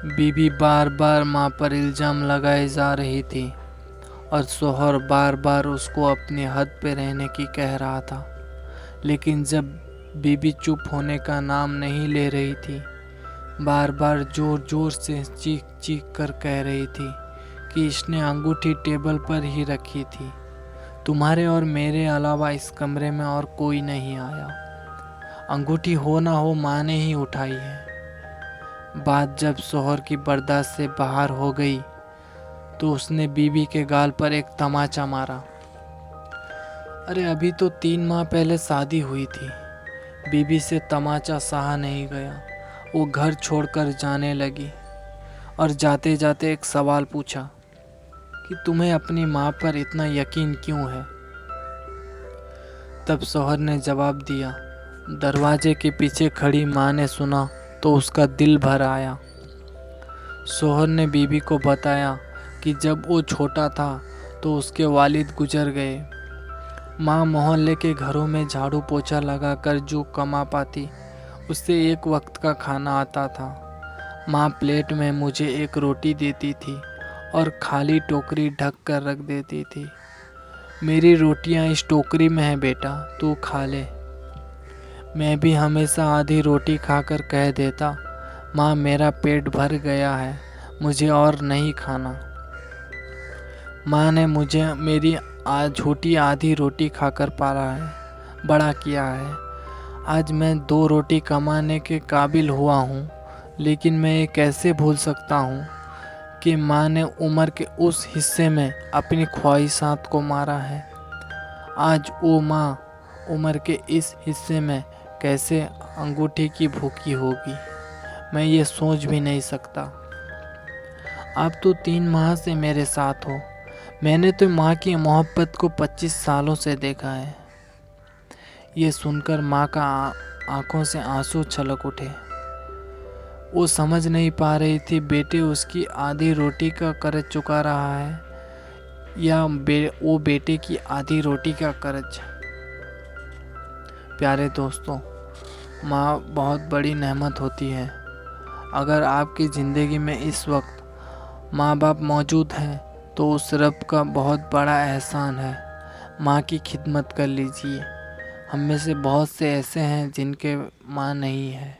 बीबी बार बार माँ पर इल्ज़ाम लगाए जा रही थी और शौहर बार बार उसको अपनी हद पे रहने की कह रहा था। लेकिन जब बीबी चुप होने का नाम नहीं ले रही थी, बार बार जोर जोर से चीख चीख कर कह रही थी कि इसने अंगूठी टेबल पर ही रखी थी, तुम्हारे और मेरे अलावा इस कमरे में और कोई नहीं आया, अंगूठी हो ना हो माँ ने ही उठाई है। बात जब शौहर की बर्दाश्त से बाहर हो गई तो उसने बीबी के गाल पर एक तमाचा मारा। अरे अभी तो 3 माह पहले शादी हुई थी। बीबी से तमाचा सहा नहीं गया। वो घर छोड़कर जाने लगी और जाते जाते एक सवाल पूछा कि तुम्हें अपनी माँ पर इतना यकीन क्यों है। तब शौहर ने जवाब दिया। दरवाजे के पीछे खड़ी माँ ने सुना तो उसका दिल भर आया। शौहर ने बीबी को बताया कि जब वो छोटा था तो उसके वालिद गुजर गए। माँ मोहल्ले के घरों में झाड़ू पोछा लगाकर जो कमा पाती उससे एक वक्त का खाना आता था। माँ प्लेट में मुझे एक रोटी देती थी और खाली टोकरी ढक कर रख देती थी। मेरी रोटियां इस टोकरी में है बेटा, तू खा ले। मैं भी हमेशा आधी रोटी खाकर कह देता, माँ मेरा पेट भर गया है, मुझे और नहीं खाना। माँ ने मुझे मेरी झूठी आधी रोटी खाकर पाला है, बड़ा किया है। आज मैं 2 रोटी कमाने के काबिल हुआ हूँ, लेकिन मैं ये कैसे भूल सकता हूँ कि माँ ने उम्र के उस हिस्से में अपनी ख्वाहिशात को मारा है। आज वो माँ उम्र के इस हिस्से में कैसे अंगूठी की भूखी होगी, मैं ये सोच भी नहीं सकता। आप तो 3 माह से मेरे साथ हो। मैंने तो माँ की मोहब्बत को 25 सालों से देखा है। ये सुनकर माँ का आंखों से आंसू छलक उठे। वो समझ नहीं पा रही थी बेटे उसकी आधी रोटी का कर्ज चुका रहा है या वो बेटे की आधी रोटी का कर्ज। प्यारे दोस्तों, माँ बहुत बड़ी नेमत होती है। अगर आपकी ज़िंदगी में इस वक्त माँ बाप मौजूद हैं तो उस रब का बहुत बड़ा एहसान है। माँ की खिदमत कर लीजिए। हम में से बहुत से ऐसे हैं जिनके माँ नहीं है।